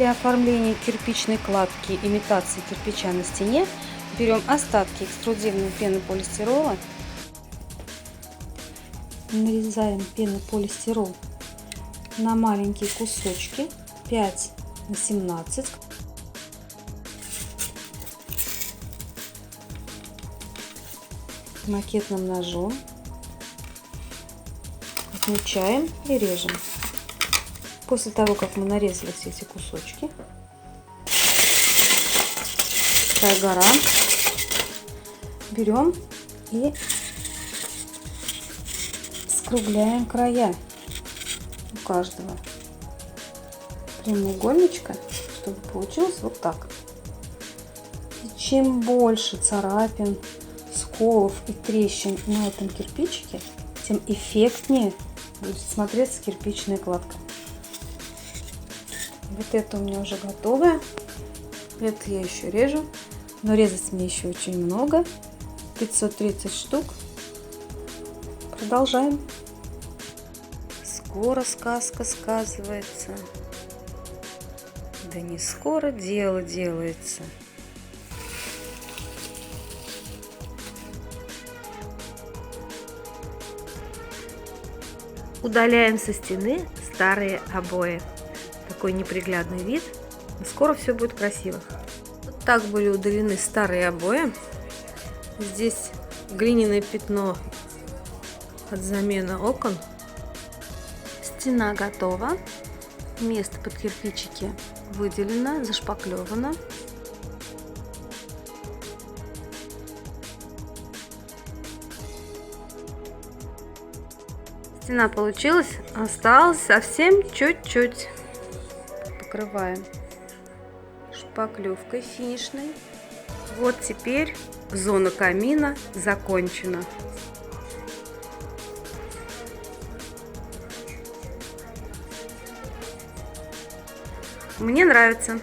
Для оформления кирпичной кладки имитации кирпича на стене берем остатки экструдированной пены полистирола, нарезаем пенополистирол на маленькие кусочки 5 на 17. Макетным ножом отмечаем и режем. После того, как мы нарезали все эти кусочки, такая гора, берем и скругляем края у каждого прямоугольничка, чтобы получилось вот так. И чем больше царапин, сколов и трещин на этом кирпичике, тем эффектнее будет смотреться кирпичная кладка. Вот это у меня уже готовое. Это я еще режу. Но резать мне еще очень много. 530 штук. Продолжаем. Скоро сказка сказывается. Да не скоро дело делается. Удаляем со стены старые обои. Такой неприглядный вид, но скоро все будет красиво. Вот так были удалены старые обои. Здесь глиняное пятно от замены окон. Стена готова. Место под кирпичики выделено, зашпаклевано. Стена получилась, осталось совсем чуть-чуть. Покрываем шпаклевкой финишной. Вот теперь зона камина закончена. Мне нравится.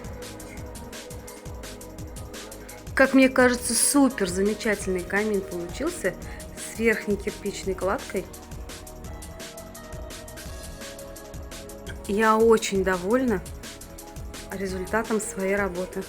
Как мне кажется, супер замечательный камин получился с верхней кирпичной кладкой. Я очень довольна результатом своей работы.